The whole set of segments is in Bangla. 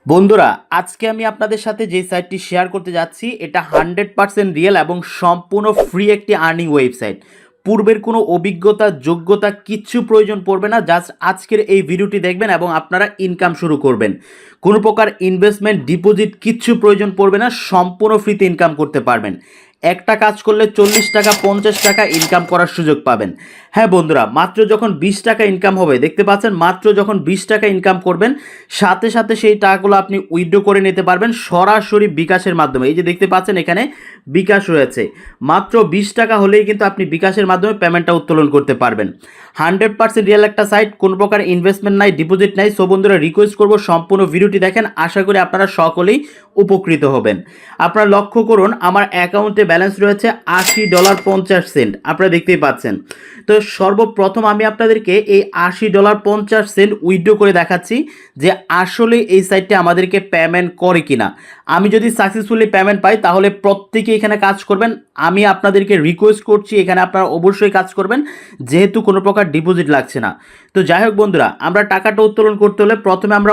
বন্ধুরা, আজকে আমি আপনাদের সাথে যে সাইটটি শেয়ার করতে যাচ্ছি এটা 100% রিয়েল এবং সম্পূর্ণ ফ্রি একটি আর্নিং ওয়েবসাইট। পূর্বের কোনো অভিজ্ঞতা যোগ্যতা কিচ্ছু প্রয়োজন পড়বে না, জাস্ট আজকের এই ভিডিওটি দেখবেন এবং আপনারা ইনকাম শুরু করবেন। কোনো প্রকার ইনভেস্টমেন্ট ডিপোজিট কিচ্ছু প্রয়োজন পড়বে না, সম্পূর্ণ ফ্রিতে ইনকাম করতে পারবেন। একটা কাজ করলে 40 টাকা 50 টাকা ইনকাম করার সুযোগ পাবেন। হ্যাঁ বন্ধুরা, মাত্র যখন 20 টাকা ইনকাম হবে, দেখতে পাচ্ছেন মাত্র যখন 20 টাকা ইনকাম করবেন সাথে সাথে সেই টাকাগুলো আপনি উইথড্র করে নিতে পারবেন সরাসরি বিকাশের মাধ্যমে। এই যে দেখতে পাচ্ছেন এখানে বিকাশ রয়েছে, মাত্র 20 টাকা হলেই কিন্তু আপনি বিকাশের মাধ্যমে পেমেন্টটা উত্তোলন করতে পারবেন। 100% রিয়েল একটা সাইট, কোনো প্রকার ইনভেস্টমেন্ট নাই, ডিপোজিট নাই। সো বন্ধুরা, রিকোয়েস্ট করবো সম্পূর্ণ ভিডিওটি দেখেন, আশা করি আপনারা সকলেই উপকৃত হবেন। আপনারা লক্ষ্য করুন আমার অ্যাকাউন্টে ব্যালেন্স রয়েছে $80.50। আপনারা দেখতেই পাচ্ছেন। তো সর্বপ্রথম আমি আপনাদেরকে এই $80.50 উইথড্র করে দেখাচ্ছি যে আসলে এই সাইটটি আমাদেরকে পেমেন্ট করে কিনা। আমি যদি সাকসেসফুলি পেমেন্ট পাই তাহলে প্রত্যেকে এখানে কাজ করবেন। আমি আপনাদেরকে রিকোয়েস্ট করছি এখানে আপনারা অবশ্যই কাজ করবেন, যেহেতু কোনো প্রকার ডিপোজিট লাগছে না। তো যাই হোক বন্ধুরা, আমরা টাকাটা উত্তোলন করতে হলে প্রথমে আমরা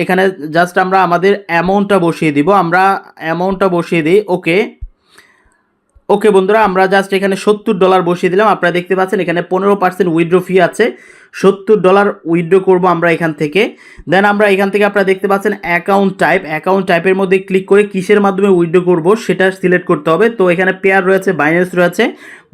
এখানে জাস্ট আমরা আমাদের অ্যামাউন্টটা বসিয়ে দিব। আমরা অ্যামাউন্টটা বসিয়ে দিই। ওকে ওকে বন্ধুরা, আমরা জাস্ট এখানে $70 বসিয়ে দিলাম। আপনারা দেখতে পাচ্ছেন এখানে 15% উইথড্র ফি আছে। $70 উইথড্র করবো আমরা এখান থেকে। দেন আমরা এখান থেকে আপনারা দেখতে পাচ্ছেন অ্যাকাউন্ট টাইপের মধ্যে ক্লিক করে কিসের মাধ্যমে উইথড্র করব সেটা সিলেক্ট করতে হবে। তো এখানে পেয়ার রয়েছে, বাইন্যান্স রয়েছে।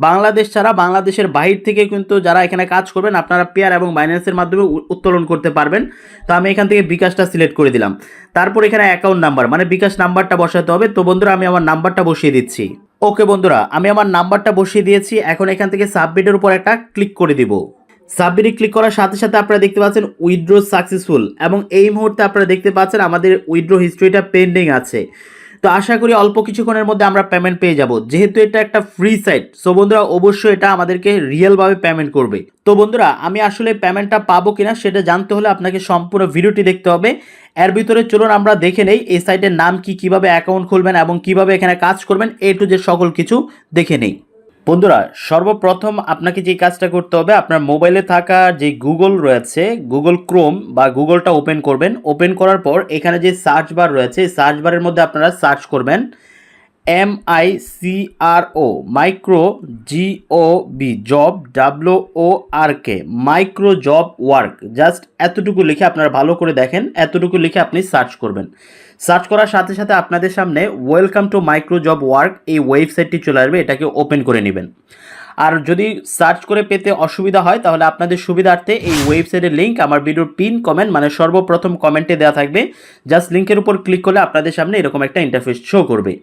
বাংলাদেশ ছাড়া বাংলাদেশের বাহির থেকে কিন্তু যারা এখানে কাজ করবেন আপনারা পেয়ার এবং বাইন্যান্সের মাধ্যমে উত্তোলন করতে পারবেন। তো আমি এখান থেকে বিকাশটা সিলেক্ট করে দিলাম। তারপর এখানে অ্যাকাউন্ট নাম্বার মানে বিকাশ নাম্বারটা বসাতে হবে। তো বন্ধুরা, আমি আমার নাম্বারটা বসিয়ে দিচ্ছি। ওকে বন্ধুরা, আমি আমার নাম্বারটা বসিয়ে দিয়েছি। এখন এখান থেকে সাবমিটের উপর একটা ক্লিক করে দিব। সাবমিটে ক্লিক করার সাথে সাথে আপনারা দেখতে পাচ্ছেন উইথড্র সাকসেসফুল, এবং এই মুহূর্তে আপনারা দেখতে পাচ্ছেন আমাদের উইথড্র হিস্ট্রিটা পেন্ডিং আছে। তো আশা করি অল্প কিছুক্ষণের মধ্যে আমরা পেমেন্ট পেয়ে যাব, যেহেতু এটা একটা ফ্রি সাইট। সো বন্ধুরা, অবশ্যই এটা আমাদেরকে রিয়েলভাবে পেমেন্ট করবে। তো বন্ধুরা, আমি আসলে পেমেন্টটা পাবো কিনা সেটা জানতে হলে আপনাকে সম্পূর্ণ ভিডিওটি দেখতে হবে। এর ভিতরে চলুন আমরা দেখে নেই এই সাইটের নাম কি, কিভাবে অ্যাকাউন্ট খুলবেন এবং কিভাবে এখানে কাজ করবেন, এ টু জেড সকল কিছু দেখে নেই। বন্ধুরা, সর্বপ্রথম আপনাকে যে কাজটা করতে হবে, আপনার মোবাইলে থাকা যে গুগল রয়েছে, গুগল ক্রোম বা গুগলটা ওপেন করবেন। ওপেন করার পর এখানে যে সার্চ বার রয়েছে, সার্চ বারের মধ্যে আপনারা সার্চ করবেন MICRO micro GOB job WORK micro job work. Just এতটুকু লিখে আপনারা ভালো করে দেখেন, এতটুকু লিখে আপনি সার্চ করবেন। সার্চ করার সাথে সাথে আপনাদের সামনে welcome to micro job work এই ওয়েবসাইটটি চলে আসবে, এটাকে ওপেন করে নেবেন। আর যদি সার্চ করে পেতে অসুবিধা হয় তাহলে আপনাদের সুবিধার্থে এই ওয়েবসাইটের লিঙ্ক আমার ভিডিওর পিন কমেন্ট মানে সর্বপ্রথম কমেন্টে দেওয়া থাকবে। জাস্ট লিঙ্কের উপর ক্লিক করলে আপনাদের সামনে এরকম একটা ইন্টারফেস শো করবে।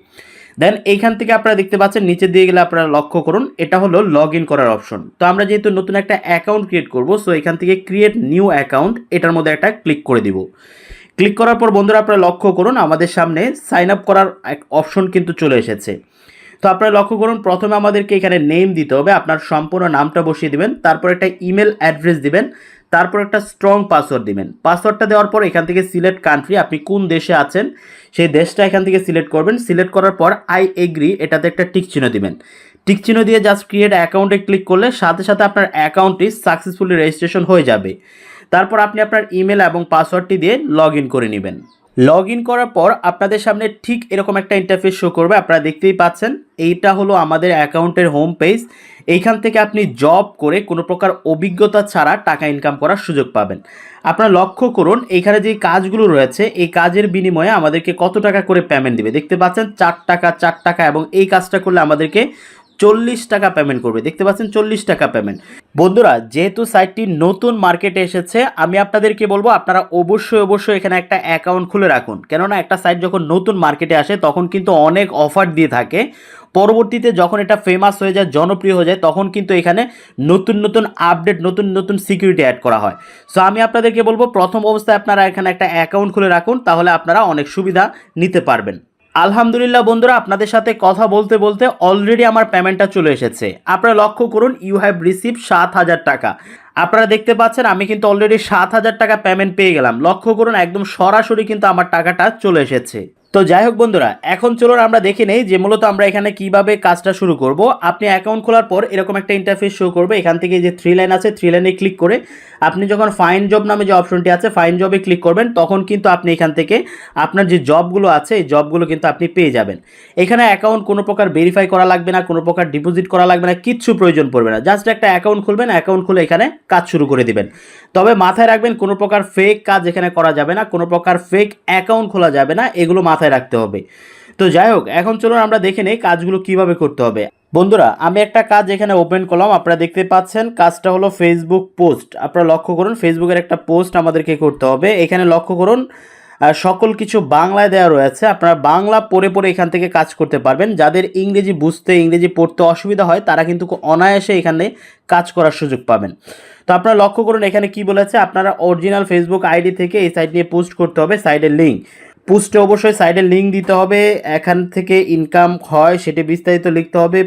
দেন এইখান থেকে আপনারা দেখতে পাচ্ছেন নিচে দিয়ে গেলে আপনারা লক্ষ্য করুন এটা হলো লগ ইন করার অপশন। তো আমরা যেহেতু নতুন একটা অ্যাকাউন্ট ক্রিয়েট করব, সো এখান থেকে ক্রিয়েট নিউ অ্যাকাউন্ট এটার মধ্যে একটা ক্লিক করে দিব। ক্লিক করার পর বন্ধুরা আপনারা লক্ষ্য করুন আমাদের সামনে সাইন আপ করার এক অপশন কিন্তু চলে এসেছে। তো আপনারা লক্ষ্য করুন প্রথমে আমাদেরকে এখানে নেম দিতে হবে, আপনার সম্পূর্ণ নামটা বসিয়ে দিবেন, তারপর একটা ইমেল অ্যাড্রেস দিবেন, তারপর একটা স্ট্রং পাসওয়ার্ড দিবেন। পাসওয়ার্ডটা দেওয়ার পর এখান থেকে সিলেক্ট কান্ট্রি, আপনি কোন দেশে আছেন সেই দেশটা এখান থেকে সিলেক্ট করবেন। সিলেক্ট করার পর আই এগ্রি এটাতে একটা টিক চিহ্ন দিবেন। টিক চিহ্ন দিয়ে জাস্ট ক্রিয়েট অ্যাকাউন্টে ক্লিক করলে সাথে সাথে আপনার অ্যাকাউন্টটি সাকসেসফুলি রেজিস্ট্রেশন হয়ে যাবে। তারপর আপনি আপনার ইমেল এবং পাসওয়ার্ডটি দিয়ে লগ ইন করে নেবেন। লগ ইন করার পর আপনাদের সামনে ঠিক এরকম একটা ইন্টারফেস শো করবে, আপনারা দেখতেই পাচ্ছেন এইটা হলো আমাদের অ্যাকাউন্টের হোম পেজ। এইখান থেকে আপনি জব করে কোনো প্রকার অভিজ্ঞতা ছাড়া টাকা ইনকাম করার সুযোগ পাবেন। আপনারা লক্ষ্য করুন এইখানে যে কাজগুলো রয়েছে এই কাজের বিনিময়ে আমাদেরকে কত টাকা করে পেমেন্ট দিবে। দেখতে পাচ্ছেন 4 টাকা 4 টাকা, এবং এই কাজটা করলে আমাদেরকে 40 টাকা পেমেন্ট করবে। দেখতে পাচ্ছেন 40 টাকা পেমেন্ট। বন্ধুরা, যেহেতু সাইটটি নতুন মার্কেটে এসেছে আমি আপনাদেরকে বলবো আপনারা অবশ্যই এখানে একটা অ্যাকাউন্ট খুলে রাখুন, কেননা একটা সাইট যখন নতুন মার্কেটে আসে তখন কিন্তু অনেক অফার দিয়ে থাকে। পরবর্তীতে যখন এটা ফেমাস হয়ে যায়, জনপ্রিয় হয়ে যায়, তখন কিন্তু এখানে নতুন আপডেট নতুন সিকিউরিটি অ্যাড করা হয়। সো আমি আপনাদেরকে বলবো প্রথম অবস্থায় আপনারা এখানে একটা অ্যাকাউন্ট খুলে রাখুন, তাহলে আপনারা অনেক সুবিধা নিতে পারবেন। আলহামদুলিল্লাহ বন্ধুরা, আপনাদের সাথে কথা বলতে বলতে অলরেডি আমার পেমেন্টটা চলে এসেছে। আপনারা লক্ষ্য করুন ইউ হ্যাভ রিসিভ 7,000 টাকা। আপনারা দেখতে পাচ্ছেন আমি কিন্তু অলরেডি 7,000 টাকা পেমেন্ট পেয়ে গেলাম। লক্ষ্য করুন একদম সরাসরি কিন্তু আমার টাকাটা চলে এসেছে। তো যাই হোক বন্ধুরা, এখন চলুন আমরা দেখে নেই যে মূলত আমরা এখানে কিভাবে কাজটা শুরু করব। আপনি অ্যাকাউন্ট খোলার পর এরকম একটা ইন্টারফেস শো করবে। এখান থেকে যে থ্রি লাইন আছে, থ্রি লাইনে ক্লিক করে আপনি যখন ফাইন্ড জব নামে যে অপশনটি আছে, ফাইন্ড জবে ক্লিক করবেন, তখন কিন্তু আপনি এখান থেকে আপনার যে জবগুলো আছে এই জবগুলো কিন্তু আপনি পেয়ে যাবেন। এখানে অ্যাকাউন্ট কোনো প্রকার ভেরিফাই করা লাগবে না, কোনো প্রকার ডিপোজিট করা লাগবে না, কিচ্ছু প্রয়োজন পড়বে না। জাস্ট একটা অ্যাকাউন্ট খুলবেন, অ্যাকাউন্ট খুলে এখানে কাজ শুরু করে দিবেন। তবে মাথায় রাখবেন কোনো প্রকার ফেক কাজ এখানে করা যাবে না, কোনো প্রকার ফেক অ্যাকাউন্ট খোলা যাবে না, এগুলো মাথায় রাখতে হবে। তো যাই হোক, এখন চলুন আমরা দেখে নেই কাজগুলো কিভাবে করতে হবে। বন্ধুরা, আমি একটা কাজ এখানে ওপেন করলাম, আপনারা দেখতে পাচ্ছেন কাজটা হলো ফেসবুক পোস্ট। আপনারা লক্ষ্য করুন, ফেসবুকের একটা পোস্ট আমাদেরকে করতে হবে। এখানে লক্ষ্য করুন সকল কিছু বাংলায় দেওয়া রয়েছে। আপনারা বাংলা পড়ে পড়ে এখান থেকে কাজ করতে পারবেন। যাদের ইংরেজি বুঝতে, ইংরেজি পড়তে অসুবিধা হয়, তারা কিন্তু অনায়াসে এখানে কাজ করার সুযোগ পাবেন। তো আপনারা লক্ষ্য করুন এখানে কি বলেছে, আপনারা অরিজিনাল ফেসবুক আইডি থেকে এই সাইট নিয়ে পোস্ট করতে হবে, সাইডের লিঙ্ক পোস্টে অবশ্যই সাইডের লিঙ্ক দিতে হবে। এখান থেকে ইনকাম হয় সেটি বিস্তারিত লিখতে হবে।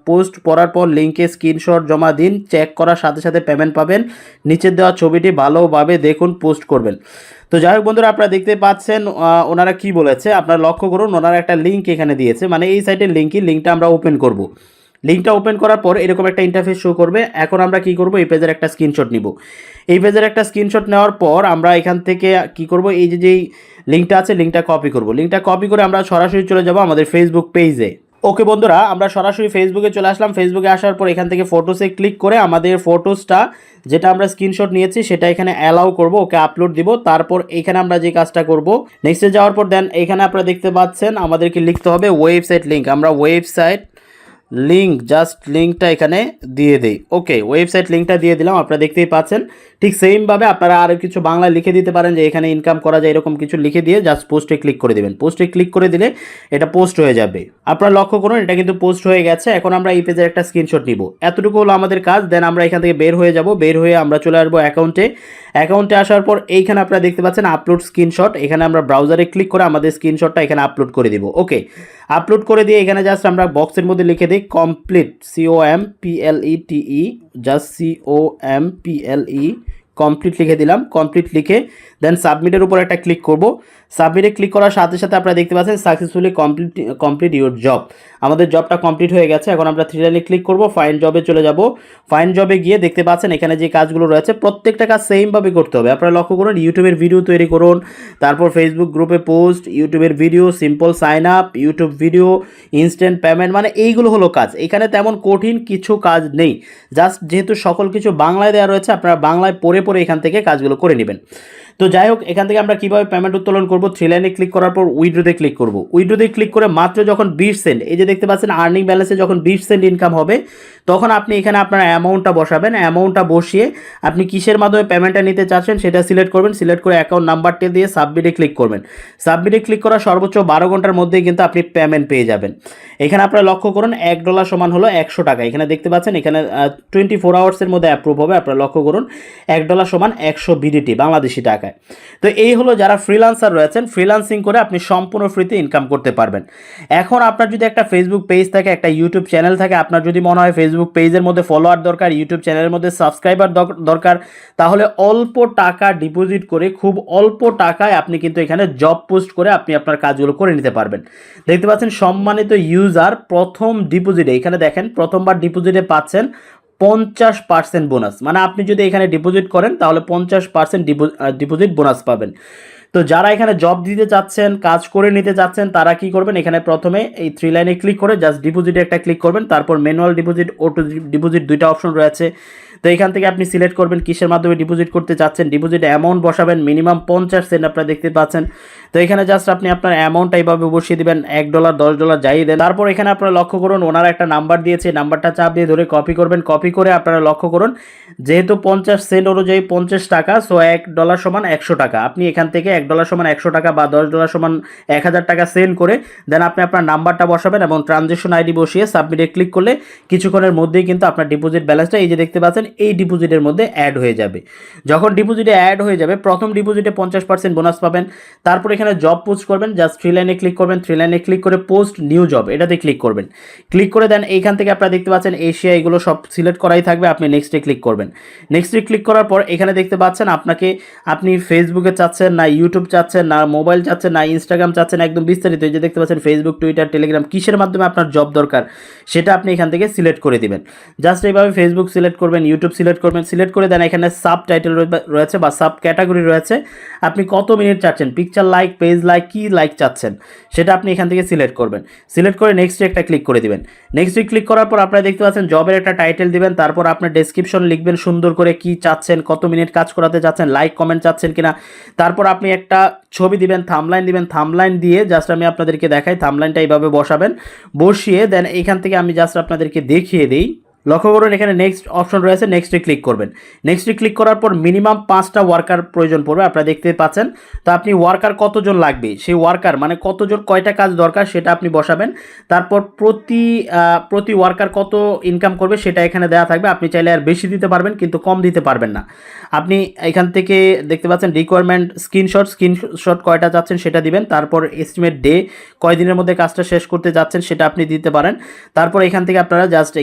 পোস্ট পড়ার পর লিঙ্কে স্ক্রিনশট জমা দিন, চেক করার সাথে সাথে পেমেন্ট পাবেন। নিচের দেওয়া ছবিটি ভালোভাবে দেখুন, পোস্ট করবেন। তো যাই হোক বন্ধুরা, আপনারা দেখতে পাচ্ছেন ওনারা কি বলেছে। আপনারা লক্ষ্য করুন, ওনারা একটা লিঙ্ক এখানে দিয়েছে, মানে এই সাইটের লিঙ্কটা আমরা ওপেন করব। লিঙ্কটা ওপেন করার পর এরকম একটা ইন্টারফেস শো করবে। এখন আমরা কি করব, এই পেজের একটা স্ক্রিনশট নিব। এই পেজের একটা স্ক্রিনশট নেওয়ার পর আমরা এখান থেকে কি করব, এই যেই লিঙ্কটা আছে লিঙ্কটা কপি করব। লিঙ্কটা কপি করে আমরা সরাসরি চলে যাব আমাদের ফেসবুক পেজে। ওকে বন্ধুরা, আমরা সরাসরি ফেসবুকে চলে আসলাম। ফেসবুকে আসার পর এখান থেকে ফটোসে ক্লিক করে আমাদের ফটোসটা যেটা আমরা স্ক্রিনশট নিয়েছি সেটা এখানে অ্যালাউ করব, ওকে আপলোড দিব। তারপর এখানে আমরা যে কাজটা করব, নেক্সটে যাওয়ার পর দেন এখানে আপনারা দেখতে পাচ্ছেন আমাদেরকে লিখতে হবে ওয়েবসাইট লিঙ্ক। আমরা ওয়েবসাইট লিঙ্ক, জাস্ট লিঙ্কটা এখানে দিয়ে দেই। ওকে, ওয়েবসাইট লিঙ্কটা দিয়ে দিলাম, আপনারা দেখতেই পাচ্ছেন। ঠিক সেমভাবে আপনারা আরও কিছু বাংলায় লিখে দিতে পারেন যে এখানে ইনকাম করা যায়, এরকম কিছু লিখে দিয়ে জাস্ট পোস্টে ক্লিক করে দেবেন। পোস্টে ক্লিক করে দিলে এটা পোস্ট হয়ে যাবে। আপনারা লক্ষ্য করুন এটা কিন্তু পোস্ট হয়ে গেছে। এখন আমরা এই পেজের একটা স্ক্রিনশট নিব। এতটুকু হলো আমাদের কাজ। দেন আমরা এখান থেকে বের হয়ে যাব। বের হয়ে আমরা চলে আসবো অ্যাকাউন্টে আসার পর এইখানে আপনারা দেখতে পাচ্ছেন আপলোড স্ক্রিনশট। এখানে আমরা ব্রাউজারে ক্লিক করে আমাদের স্ক্রিনশটটা এখানে আপলোড করে দিব। ওকে, আপলোড করে দিয়ে এখানে জাস্ট আমরা বক্সের মধ্যে লিখে দিই complete, COMPLETE, just COMPLE, complete লিখে দিলাম। কমপ্লিট লিখে দেন সাবমিটের উপর একটা ক্লিক করব। সাবমিটে ক্লিক করার সাথে সাথে আপনারা দেখতে পাচ্ছেন সাকসেসফুলি কমপ্লিট ইউর জব। আমাদের জবটা কমপ্লিট হয়ে গেছে। এখন আমরা থ্রি লাইনে ক্লিক করব, ফাইন্ড জবে চলে যাব। ফাইন্ড জবে গিয়ে দেখতে পাচ্ছেন এখানে যে কাজগুলো রয়েছে প্রত্যেকটা কাজ সেমভাবে করতে হবে। আপনারা লক্ষ্য করুন, ইউটিউবের ভিডিও তৈরি করুন, তারপর ফেসবুক গ্রুপে পোস্ট, ইউটিউবের video, simple sign up, YouTube video, instant payment, মানে এইগুলো হলো কাজ। এখানে তেমন কঠিন কিছু কাজ নেই। জাস্ট যেহেতু সকল কিছু বাংলায় দেওয়া রয়েছে, আপনারা বাংলায় পড়ে পড়ে এখান থেকে কাজগুলো করে নেবেন। তো যাই হোক, এখান থেকে আমরা কীভাবে পেমেন্ট উত্তোলন করব, থ্রি লাইনে ক্লিক করার পর উইথড্রোতে ক্লিক করব। উইথড্রোতে ক্লিক করে মাত্র যখন 20 সেন্ট, এই যে দেখতে পাচ্ছেন আর্নিং ব্যালেন্সে যখন 20 সেন্ট ইনকাম হবে, তখন আপনি এখানে আপনার অ্যামাউন্টটা বসাবেন। অ্যামাউন্টটা বসিয়ে আপনি কিসের মাধ্যমে পেমেন্টটা নিতে চাচ্ছেন সেটা সিলেক্ট করবেন। সিলেক্ট করে অ্যাকাউন্ট নাম্বারটা দিয়ে সাবমিটে ক্লিক করবেন। সাবমিটে ক্লিক করার সর্বোচ্চ 12 ঘন্টার মধ্যেই কিন্তু আপনি পেমেন্ট পেয়ে যাবেন। এখানে আপনারা লক্ষ্য করুন $1 সমান হলো 100 টাকা। এখানে দেখতে পাচ্ছেন এখানে 24 আওয়ার্সের মধ্যে অ্যাপ্রুভ হবে। আপনারা লক্ষ্য করুন $1 সমান 100 বিডিটি বাংলাদেশি টাকায়। তো এই হলো যারা ফ্রিল্যান্সার রয়েছেন, ফ্রিল্যান্সিং করে আপনি সম্পূর্ণ ফ্রিতে ইনকাম করতে পারবেন। এখন আপনার যদি একটা ফেসবুক পেজ থাকে, একটা ইউটিউব চ্যানেল থাকে, আপনার যদি মনে হয় ফেসবুক পেজের মধ্যে ফলোয়ার দরকার, ইউটিউব চ্যানেলের মধ্যে সাবস্ক্রাইবার দরকার, তাহলে অল্প টাকা ডিপোজিট করে খুব অল্প টাকায় আপনি কিন্তু এখানে জব পোস্ট করে আপনি আপনার কাজগুলো করে নিতে পারবেন। দেখতে পাচ্ছেন সম্মানিত ইউজার প্রথম ডিপোজিটে, এখানে দেখেন প্রথমবার ডিপোজিটে পাচ্ছেন 50% বোনাস। মানে আপনি যদি এখানে ডিপোজিট করেন তাহলে 50% ডিপোজিট বোনাস পাবেন। তো যারা এখানে জব দিতে চাচ্ছেন, কাজ করে নিতে চাচ্ছেন, তারা কি করবেন, এখানে প্রথমে এই থ্রি লাইনে ক্লিক করে জাস্ট ডিপোজিটে একটা ক্লিক করবেন। তারপর ম্যানুয়াল ডিপোজিট, অটো ডিপোজিট, দুইটা অপশন রয়েছে। তো এখান থেকে আপনি সিলেক্ট করবেন কিসের মাধ্যমে ডিপোজিট করতে চাচ্ছেন। ডিপোজিট অ্যামাউন্ট বসাবেন মিনিমাম 50 সেন্ট, আপনারা দেখতে পাচ্ছেন। তো এখানে জাস্ট আপনি আপনার অ্যামাউন্টটা এইভাবে বসিয়ে দেবেন, $1, $10 যাই দেন। তারপর এখানে আপনারা লক্ষ্য করুন ওনারা একটা নাম্বার দিয়েছে, নাম্বারটা চাপ দিয়ে ধরে কপি করবেন। কপি করে আপনারা লক্ষ্য করুন যেহেতু 50 সেন্ট অনুযায়ী 50 টাকা, সো $1 সমান 100 টাকা। আপনি এখান থেকে $1 সমান 100 টাকা বা $10 সমান 1000 টাকা সেন্ড করে দেন আপনি আপনার নাম্বারটা বসাবেন এবং ট্রানজ্যাকশন আইডি বসিয়ে সাবমিটে ক্লিক করলে কিছুক্ষণের মধ্যেই কিন্তু আপনার ডিপোজিট ব্যালেন্সটা এই যে দেখতে পাচ্ছেন এই ডিপোজিটের মধ্যে অ্যাড হয়ে যাবে। যখন ডিপোজিটে অ্যাড হয়ে যাবে, প্রথম ডিপোজিটে 50% বোনাস পাবেন। তারপর এখানে জব পোস্ট করবেন, জাস্ট থ্রি লাইনে ক্লিক করবেন। থ্রি লাইনে ক্লিক করে পোস্ট নিউ জব এটাতে ক্লিক করবেন। ক্লিক করে দেন এইখান থেকে আপনারা দেখতে পাচ্ছেন এশিয়া, এগুলো সব সিলেক্ট করাই থাকবে। আপনি নেক্সটে ক্লিক করবেন। নেক্সটে ক্লিক করার পর এখানে দেখতে পাচ্ছেন আপনি ফেসবুকে চাচ্ছেন না ইউটিউব চাচ্ছেন, না মোবাইল চাচ্ছেন, না ইনস্টাগ্রাম চাচ্ছেন, একদম বিস্তারিত এই যে দেখতে পাচ্ছেন ফেসবুক, টুইটার, টেলিগ্রাম কিসের মাধ্যমে আপনার জব দরকার সেটা আপনি এখান থেকে সিলেক্ট করে দিবেন। জাস্ট এইভাবে ফেসবুক সিলেক্ট করবেন, ইউটিউব সিলেক্ট করবেন, সিলেক্ট করে দেন এখানে সাব টাইটেল রয়েছে বা সাব ক্যাটাগরি রয়েছে, আপনি কত মিনিট চাচ্ছেন, পিকচার লাইক, পেজ লাইক, কি লাইক চাচ্ছেন সেটা আপনি এখান থেকে সিলেক্ট করবেন। সিলেক্ট করে নেক্সটে একটা ক্লিক করে দিবেন। নেক্সটে ক্লিক করার পর আপনারা দেখতে পাচ্ছেন জবের একটা টাইটেল দিবেন, তারপর আপনার ডেসক্রিপশন লিখবেন সুন্দর করে, কি চাচ্ছেন, কত মিনিট কাজ করাতে চাচ্ছেন, লাইক কমেন্ট চাচ্ছেন কিনা, তারপর আপনি একটা ছবি দিবেন, থাম্বলাইন দিবেন, থাম্বলাইন দিয়ে জাস্ট আমি আপনাদেরকে দেখাই, থাম্বলাইনটা এইভাবে বসাবেন, বসিয়ে দেন এইখান থেকে আমি জাস্ট আপনাদেরকে দেখিয়ে দিই। লক্ষ্য করুন এখানে নেক্সট অপশন রয়েছে, নেক্সটে ক্লিক করবেন। নেক্সটে ক্লিক করার পর মিনিমাম 5টা ওয়ার্কার প্রয়োজন পড়বে, আপনারা দেখতে পাচ্ছেন। তো আপনি ওয়ার্কার কতজন লাগবে, সেই ওয়ার্কার মানে কতজন, কয়টা কাজ দরকার সেটা আপনি বসাবেন। তারপর প্রতি ওয়ার্কার কত ইনকাম করবে সেটা এখানে দেওয়া থাকবে। আপনি চাইলে আর বেশি দিতে পারবেন কিন্তু কম দিতে পারবেন না। আপনি এখান থেকে দেখতে পাচ্ছেন রিকোয়ারমেন্ট স্ক্রিনশট কয়টা যাচ্ছেন সেটা দিবেন। তারপর এস্টিমেট ডে, কয়দিনের মধ্যে কাজটা শেষ করতে যাচ্ছেন সেটা আপনি দিতে পারেন। তারপর এখান থেকে আপনারা জাস্ট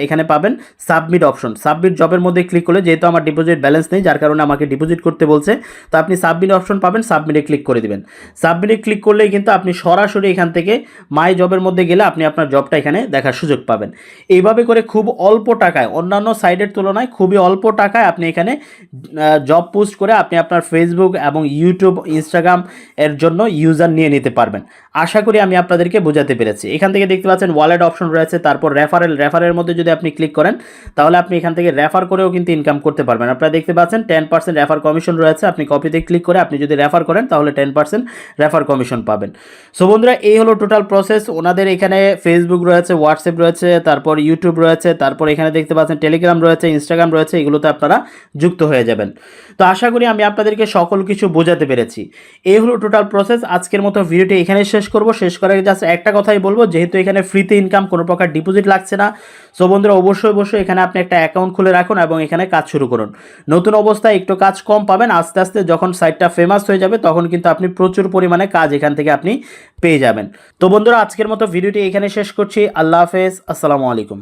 এখানে পাবেন সাবমিট অপশন। সাবমিট জবের মধ্যে ক্লিক করলে, যেহেতু আমার ডিপোজিট ব্যালেন্স নেই যার কারণে আমাকে ডিপোজিট করতে বলছে, তো আপনি সাবমিট অপশন পাবেন, সাবমিটে ক্লিক করে দিবেন। সাবমিটে ক্লিক করলেই কিন্তু আপনি সরাসরি এখান থেকে মাই জবের মধ্যে গেলে আপনি আপনার জবটা এখানে দেখার সুযোগ পাবেন। এইভাবে করে খুব অল্প টাকায়, অন্যান্য সাইটের তুলনায় খুবই অল্প টাকায় আপনি এখানে জব পোস্ট করে আপনি আপনার ফেসবুক এবং ইউটিউব, ইনস্টাগ্রাম এর জন্য ইউজার নিয়ে নিতে পারবেন। আশা করি আমি আপনাদেরকে বোঝাতে পেরেছি। এখান থেকে দেখতে পাচ্ছেন ওয়ালেট অপশন রয়েছে, তারপর রেফারের মধ্যে যদি আপনি ক্লিক করেন তাহলে আপনি এখান থেকে রেফার করেও কিন্তু ইনকাম করতে পারবেন। আপনারা দেখতে পাচ্ছেন 10% রেফার কমিশন রয়েছে। আপনি কপিতে ক্লিক করে আপনি যদি রেফার করেন তাহলে 10% রেফার কমিশন পাবেন। সো বন্ধুরা, এই হলো টোটাল প্রসেস। ওনাদের এখানে ফেসবুক রয়েছে, হোয়াটসঅ্যাপ রয়েছে, তারপর ইউটিউব রয়েছে, তারপর এখানে দেখতে পাচ্ছেন টেলিগ্রাম রয়েছে, ইনস্টাগ্রাম রয়েছে, এগুলোতে আপনারা যুক্ত হয়ে যাবেন। তো আশা করি আমি আপনাদেরকে সকল কিছু বোঝাতে পেরেছি। এই হলো টোটাল প্রসেস। আজকের মতো ভিডিওটি এখানে শেষ করব। শেষ করার আগে জাস্ট একটা কথাই বলবো, যেহেতু এখানে ফ্রিতে ইনকাম, কোনো প্রকার ডিপোজিট লাগছে না। সো বন্ধুরা, অবশ্যই এখানে আপনি একটা অ্যাকাউন্ট খুলে রাখুন এবং এখানে কাজ শুরু করুন। নতুন অবস্থায় একটু কাজ কম পাবেন, আস্তে আস্তে যখন সাইটটা ফেমাস হয়ে যাবে তখন কিন্তু আপনি প্রচুর পরিমাণে কাজ এখান থেকে আপনি পেয়ে যাবেন। তো বন্ধুরা, আজকের মতো ভিডিওটি এখানে শেষ করছি। আল্লাহ হাফেজ, আসসালামু আলাইকুম।